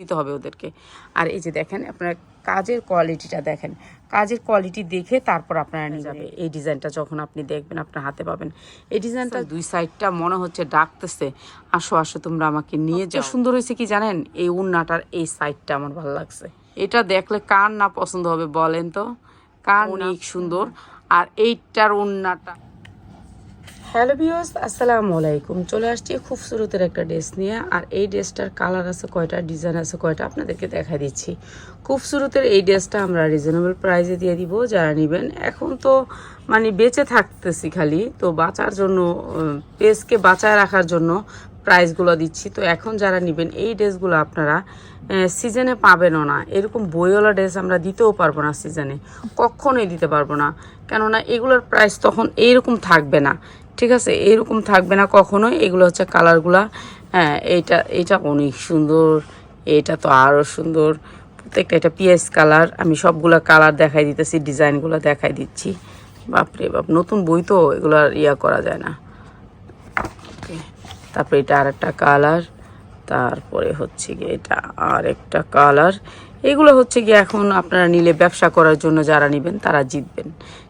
দিতে হবে ওদেরকে। আর এই যে দেখেন আপনার কাজের কোয়ালিটিটা দেখেন, কাজের কোয়ালিটি দেখে তারপর আপনারা নিয়ে যাবে। এই ডিজাইনটা যখন আপনি দেখবেন আপনার হাতে পাবেন, এই ডিজাইনটা দুই সাইডটা মনে হচ্ছে ডাকতেছে, আসো আসো তোমরা আমাকে নিয়ে যাও। সুন্দর হয়েছে কি জানেন, এই উন্নাটার এই সাইডটা আমার ভালো লাগছে। এটা দেখলে কার না পছন্দ হবে বলেন তো, কার অনেক সুন্দর। আর এইটার উন্নাটা, হ্যালো ভিউয়ার্স, আসসালামু আলাইকুম। চলে আসছি খুবসুরতের একটা ড্রেস নিয়ে। আর এই ড্রেসটার কালার আছে কয়টা, ডিজাইন আছে কয়টা, আপনাদেরকে দেখা দিচ্ছি। খুবসুরতের এই ড্রেসটা আমরা রিজনেবল প্রাইসে দিয়ে দিব যারা নেবেন। এখন তো মানে বেঁচে থাকতেছি খালি, তো বাঁচার জন্য, পেজকে বাঁচায় রাখার জন্য প্রাইসগুলো দিচ্ছি। তো এখন যারা নেবেন এই ড্রেসগুলো আপনারা সিজনে পাবেনও না। এরকম বইওয়ালা ড্রেস আমরা দিতেও পারবো না সিজনে, কখনোই দিতে পারবো না। কেননা এগুলোর প্রাইস তখন এইরকম থাকবে না, ঠিক আছে, এইরকম থাকবে না কখনোই। এগুলো হচ্ছে কালারগুলা, হ্যাঁ এইটা অনেক সুন্দর, এটা তো আরও সুন্দর। প্রত্যেকটা এটা পিএস কালার। আমি সবগুলো কালার দেখাই দিতেছি, ডিজাইনগুলো দেখাই দিচ্ছি। বাপরে বাপ, নতুন বই তো এগুলো আর করা যায় না। ওকে, তারপরে এটা আর একটা কালার, তারপরে হচ্ছে গিয়ে এটা আর একটা কালার। এগুলো হচ্ছে গিয়ে এখন আপনারা নিলে ব্যবসা করার জন্য যারা নেবেন তারা জিতবেন,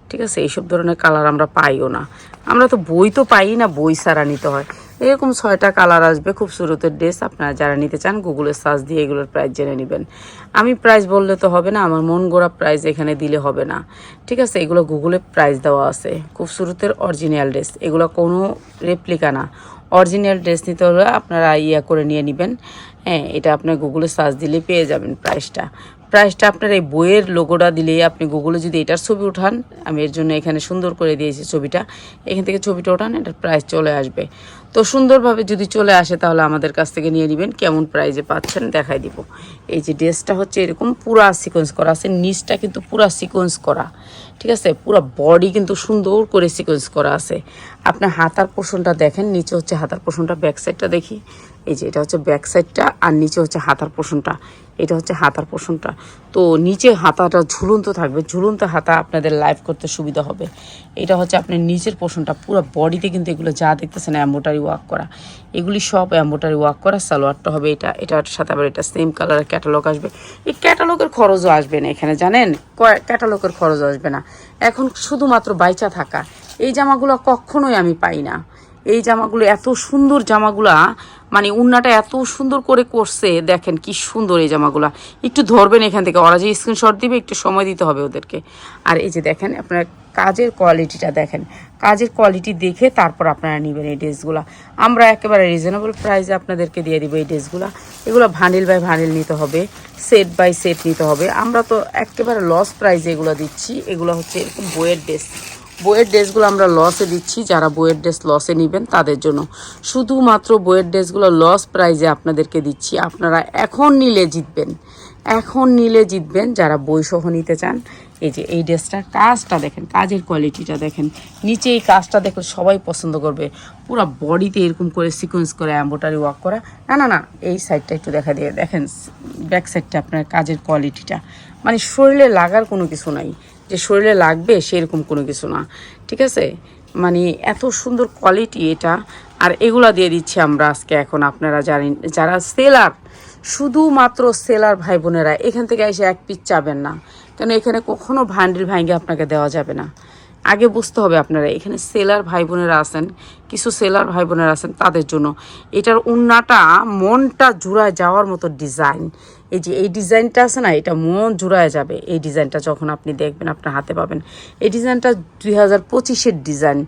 ঠিক আছে। এইসব ধরনের কালার আমরা পাইও না, আমরা তো বই তো পাই না, বই সারা নিতে হয়। এরকম 6টা কালার আসবে খুবসুরতের ড্রেস। আপনারা যারা নিতে চান গুগলে সার্চ দিয়ে এগুলোর প্রাইস জেনে নেবেন। আমি প্রাইস বললে তো হবে না, আমার মন গড়া প্রাইস এখানে দিলে হবে না, ঠিক আছে। এগুলো গুগলে প্রাইস দেওয়া আছে। খুবসুরতের অরিজিনাল ড্রেস, এগুলো কোনো রেপ্লিকা না। অরিজিনাল ড্রেস নিতে হলে আপনারা করে নিয়ে নেবেন। হ্যাঁ, এটা আপনার গুগলে সার্চ দিলে পেয়ে যাবেন প্রাইসটা আপনার এই বইয়ের লোগোটা দিলেই, আপনি গুগলে যদি এটার ছবি উঠান, আমি এর জন্য এখানে সুন্দর করে দিয়েছি ছবিটা, এখান থেকে ছবিটা ওঠান, এটার প্রাইস চলে আসবে। তো সুন্দরভাবে যদি চলে আসে তাহলে আমাদের কাছ থেকে নিয়ে নেবেন। কেমন প্রাইসে পাচ্ছেন দেখাই দিব। এই যে ড্রেসটা হচ্ছে এরকম পুরা সিকোয়েন্স করা আছে, নিচটা কিন্তু পুরা সিকোয়েন্স করা, ঠিক আছে। পুরা বডি কিন্তু সুন্দর করে সিকোয়েন্স করা আছে। আপনার হাতার পোর্শনটা দেখেন, নিচে হচ্ছে হাতার পোর্শনটা, ব্যাক সাইডটা দেখি। এই যে এটা হচ্ছে ব্যাক সাইডটা, আর নিচে হচ্ছে হাতার পোর্শনটা, এটা হচ্ছে হাতার পোর্শনটা। তো নিচে হাতাটা ঝুলন্ত থাকবে, ঝুলন্ত হাতা আপনাদের লাইভ করতে সুবিধা হবে। এটা হচ্ছে আপনার নিচের পোর্শনটা, পুরো বডিতে কিন্তু এগুলো যা দেখতেছেন এমব্রয়ডারি ওয়ার্ক করা, এগুলি সব এমব্রয়ডারি ওয়ার্ক করা। সালোয়ারটা হবে এটার সাথে আবার এটা সেম কালারের ক্যাটালগ আসবে। এই ক্যাটালগের খরচও আসবে না এখানে, জানেন, ক্যাটালগের খরচ আসবে না। এখন শুধুমাত্র বাইচা থাকা এই জামাগুলো কখনোই আমি পাই না। এই জামাগুলো এত সুন্দর, জামাগুলা মানে উন্নাটা এত সুন্দর করে করছে, দেখেন কি সুন্দর এই জামাগুলা। একটু ধরবেন এখান থেকে, ওরা যে স্ক্রিনশট দিবে একটু সময় দিতে হবে ওদেরকে। আর এই যে দেখেন আপনার কাজের কোয়ালিটিটা দেখেন, কাজের কোয়ালিটি দেখে তারপর আপনারা নেবেন এই ড্রেসগুলো। আমরা একেবারে রিজনেবল প্রাইসে আপনাদেরকে দিয়ে দিব এই ড্রেসগুলো। এগুলো ভান্ডিল বাই ভান্ডিল নিতে হবে, সেট বাই সেট নিতে হবে। আমরা তো একেবারে লস প্রাইসে এগুলো দিচ্ছি। এগুলো হচ্ছে এরকম বইয়ের ড্রেস, বইয়ের ড্রেসগুলো আমরা লসে দিচ্ছি। যারা বইয়ের ড্রেস লসে নেবেন তাদের জন্য শুধুমাত্র বইয়ের ড্রেসগুলো লস প্রাইজে আপনাদেরকে দিচ্ছি। আপনারা এখন নিলে জিতবেন যারা বই সহ নিতে চান। এই যে এই ড্রেসটার কাজটা দেখেন, কাজের কোয়ালিটিটা দেখেন, নিচে এই কাজটা দেখলে সবাই পছন্দ করবে। পুরো বডিতে এরকম করে সিকোয়েন্স করে এমব্রয়ডারি ওয়ার্ক করা। না এই সাইডটা একটু দেখা দিয়ে দেখেন, ব্যাক সাইডটা আপনার কাজের কোয়ালিটিটা মানে শরীরে লাগার কোনো কিছু নাই, যে শরীরে লাগবে সেরকম কোনো কিছু না, ঠিক আছে। মানে এত সুন্দর কোয়ালিটি এটা। আর এগুলা দিয়ে দিচ্ছি আমরা আজকে। এখন আপনারা জানেন যারা সেলার, শুধুমাত্র সেলার ভাই বোনেরা এখান থেকে এসে এক পিস চাবেন না, কেন এখানে কখনো ভান্ডিল ভাঙ্গে আপনাকে দেওয়া যাবে না। আগে বুঝতে হবে আপনারা এখানে সেলার ভাই বোনেরা আছেন, কিছু সেলার ভাই বোনেরা আছেন, তাদের জন্য এটার উন্নাটা মনটা জুড়ায় যাওয়ার মতো ডিজাইন। এই যে এই ডিজাইনটা আছে না, এটা মন জুড়ায় যাবে। এই ডিজাইনটা যখন আপনি দেখবেন আপনার হাতে পাবেন। এই ডিজাইনটা 2025-এর ডিজাইন,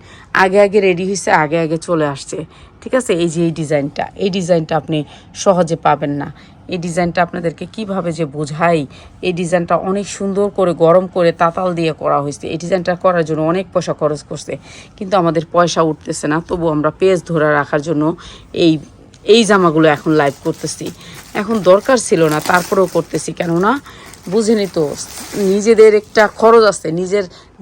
আগে রেডি হয়েছে, আগে চলে আসছে, ঠিক আছে। এই যে এই ডিজাইনটা আপনি সহজে পাবেন না। এই ডিজাইনটা আপনাদেরকে কিভাবে যে বোঝাই, এই ডিজাইনটা অনেক সুন্দর করে গরম করে তাতাল দিয়ে করা হয়েছে। এই ডিজাইনটা করার জন্য অনেক পয়সা খরচ করছে, কিন্তু আমাদের পয়সা উঠতেছে না। তবু আমরা পেজ ধরে রাখার জন্য এই জামাগুলো এখন লাইভ করতেছি। এখন দরকার ছিল না, তারপরেও করতেছি, কেননা বুঝেনি তো নিজেদের একটা খরচ আছে,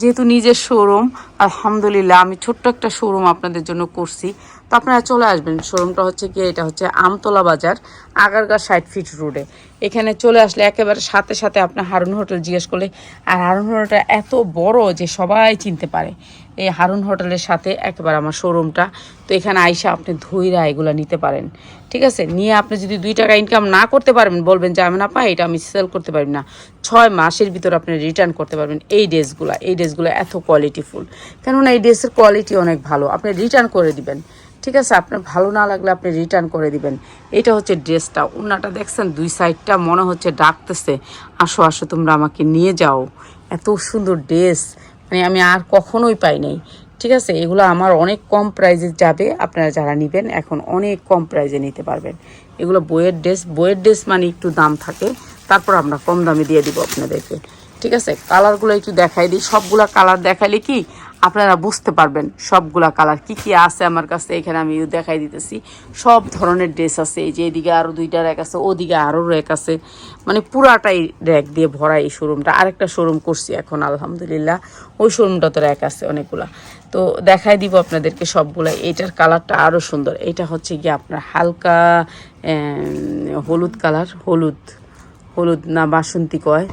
যেহেতু নিজের শোরুম। আলহামদুলিল্লাহ আমি ছোট্ট একটা শোরুম আপনাদের জন্য করছি, তো আপনারা চলে আসবেন। শোরুমটা হচ্ছে কি, এটা হচ্ছে আমতলা বাজার, আগারগাঁ 60 ফিট রোডে। এখানে চলে আসলে একেবারে সাথে সাথে আপনার হারুন হোটেল জিজ্ঞেস করলে, আর হারুন হোটেলটা এত বড় যে সবাই চিনতে পারে। এই হারুন হোটেলের সাথে একেবারে আমার শোরুমটা। তো এখানে আইসা আপনি ধইরা এগুলো নিতে পারেন, ঠিক আছে। নিয়ে আপনি যদি 2 টাকা ইনকাম না করতে পারবেন, বলবেন যে আমি না পাই, এটা আমি সেল করতে পারি না, 6 মাসের ভিতর আপনি রিটার্ন করতে পারবেন। এই ড্রেসগুলো এত কোয়ালিটিফুল, কেননা এই ড্রেসের কোয়ালিটি অনেক ভালো। আপনি রিটার্ন করে দিবেন, ঠিক আছে। আপনার ভালো না লাগলে আপনি রিটার্ন করে দিবেন। এটা হচ্ছে ড্রেসটা। ওড়নাটা দেখছেন 2 সাইডটা মনে হচ্ছে ডাকতেছে, আসো আসো তোমরা আমাকে নিয়ে যাও। এত সুন্দর ড্রেস মানে আমি আর কখনোই পাই নাই, ঠিক আছে। এগুলো আমার অনেক কম প্রাইজে যাবে। আপনারা যারা নেবেন এখন অনেক কম প্রাইজে নিতে পারবেন। এগুলো বইয়ের ড্রেস মানে একটু দাম থাকে, তারপর আমরা কম দামে দিয়ে দিব আপনাদেরকে, ঠিক আছে। কালারগুলো একটু দেখাই দিই। সবগুলা কালার দেখাইলে কি আপনারা বুঝতে পারবেন সবগুলা কালার কি কি আছে আমার কাছে। এখানে আমি দেখাই দিতেছি, সব ধরনের ড্রেস আছে। এই যে এদিকে আরও 2টা র্যাক আছে, ওদিকে আরও র্যাক আছে, মানে পুরাটাই র্যাক দিয়ে ভরা এই শোরুমটা। আরেকটা শোরুম করছি এখন আলহামদুলিল্লাহ, ওই শোরুমটা তো র্যাক আছে অনেকগুলা। তো দেখাই দিব আপনাদেরকে সবগুলা। এইটার কালারটা আরও সুন্দর। এটা হচ্ছে গিয়ে আপনার হালকা হলুদ কালার, হলুদ না বাসন্তী কয়,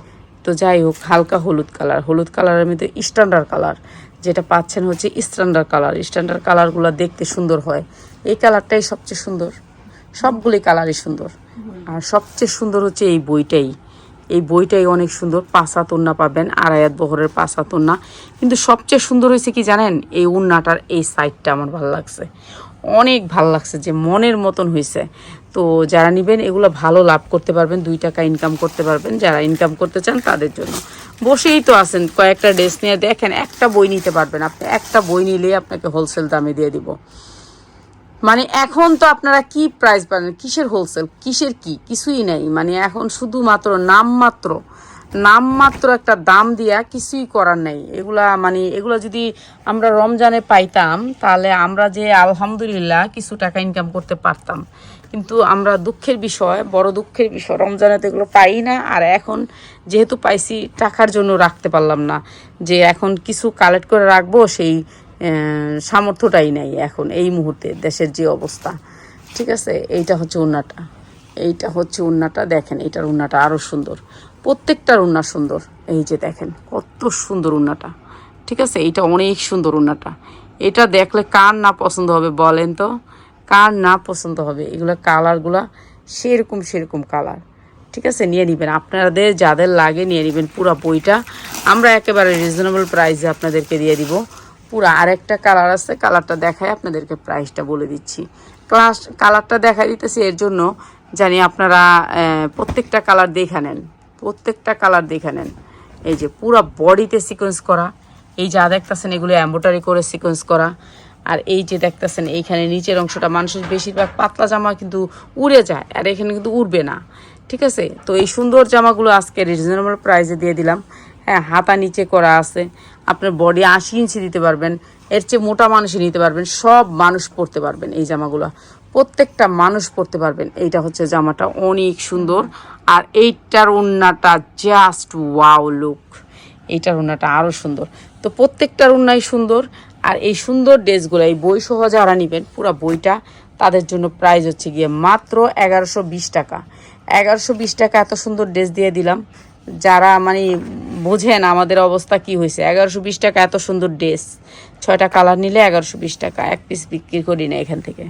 তো যাই হোক হালকা হলুদ কালারের মধ্যে স্ট্যান্ডার্ড কালার যেটা পাচ্ছেন হচ্ছে স্ট্যান্ডার্ড কালারগুলো দেখতে সুন্দর হয়। এই কালারটাই সবচেয়ে সুন্দর, সবগুলি কালারই সুন্দর। আর সবচেয়ে সুন্দর হচ্ছে এই বইটাই অনেক সুন্দর। 5 হাত ওড়না পাবেন, 2.5 হাত বহরের 5 হাত ওড়না। কিন্তু সবচেয়ে সুন্দর হয়েছে কি জানেন, এই ওড়নাটার এই সাইডটা আমার ভালো লাগছে, অনেক ভালো লাগছে, যে মনের মতন হয়েছে। তো যারা নেবেন এগুলো ভালো লাভ করতে পারবেন, 2 টাকা ইনকাম করতে পারবেন। যারা ইনকাম করতে চান তাদের জন্য। বসেই তো আছেন, কয়েকটা ড্রেস নিয়ে দেখেন, একটা বই নিতে পারবেন আপনি। একটা বই নিলেই আপনাকে হোলসেল দামে দিয়ে দিব। মানে এখন তো আপনারা কি প্রাইস পাবেন, কিসের হোলসেল, কিসের কিছুই নেই। মানে এখন শুধুমাত্র নামমাত্র একটা দাম দিয়া কিছুই করার নেই। এগুলা যদি আমরা রমজানে পাইতাম তাহলে আমরা যে আলহামদুলিল্লাহ কিছু টাকা ইনকাম করতে পারতাম। কিন্তু আমরা বড় দুঃখের বিষয়, রমজানে তো এগুলো পাই না। আর এখন যেহেতু পাইছি, টাকার জন্য রাখতে পারলাম না, যে এখন কিছু কালেক্ট করে রাখবো, সেই সামর্থ্যটাই নাই এখন এই মুহূর্তে দেশের যে অবস্থা, ঠিক আছে। এইটা হচ্ছে ওড়নাটা, দেখেন এটার ওড়নাটা আরও সুন্দর। প্রত্যেকটার ওড়না সুন্দর। এই যে দেখেন কত সুন্দর ওড়নাটা, ঠিক আছে। এইটা অনেক সুন্দর ওড়নাটা। এটা দেখলে কার না পছন্দ হবে বলেন তো, কার না পছন্দ হবে। এগুলো কালারগুলা সেরকম কালার, ঠিক আছে। নিয়ে নেবেন, আপনাদের যাদের লাগে নিয়ে নেবেন পুরো বইটা। আমরা একেবারে রিজনেবল প্রাইসে আপনাদেরকে দিয়ে দিব পুরা। আরেকটা কালার আছে, কালারটা দেখায় আপনাদেরকে প্রাইসটা বলে দিচ্ছি। কালারটা দেখাই দিতেছি এর জন্য জানি আপনারা প্রত্যেকটা কালার দেখে নেন। এই যে পুরা বডিতে সিকোয়েন্স করা, এই যা দেখতেছেন এগুলো এমব্রয়ডারি করে সিকোয়েন্স করা। আর এই যে দেখতেছেন এইখানে নিচের অংশটা, মানুষের বেশিরভাগ পাতলা জামা কিন্তু উড়ে যায়, আর এখানে কিন্তু উড়বে না, ঠিক আছে। তো এই সুন্দর জামাগুলো আজকে রিজনেবল প্রাইসে দিয়ে দিলাম। হ্যাঁ, হাতা নিচে করা আছে, আপনার বডি 80 ইঞ্চি দিতে পারবেন, এর চেয়ে মোটা মানুষই নিতে পারবেন, সব মানুষ পরতে পারবেন এই জামাগুলো, প্রত্যেকটা মানুষ পরতে পারবেন। এইটা হচ্ছে জামাটা অনেক সুন্দর। আর এইটার ওড়নাটা জাস্ট ওয়াও লুক, এইটার ওড়নাটা আরও সুন্দর। তো প্রত্যেকটার ওড়নাই সুন্দর। আর এই সুন্দর ড্রেসগুলো, এই বই সহ যারা নেবেন পুরো বইটা, তাদের জন্য প্রাইস হচ্ছে গিয়ে মাত্র 1120 টাকা। 1120 টাকা এত সুন্দর ড্রেস দিয়ে দিলাম। যারা মানে বোঝেন আমাদের অবস্থা কি হয়েছে, 1120 টাকা এত সুন্দর ড্রেস, 6টা কালার নিলে 1120 টাকা, এক পিস বিক্রি করি না এখান থেকে।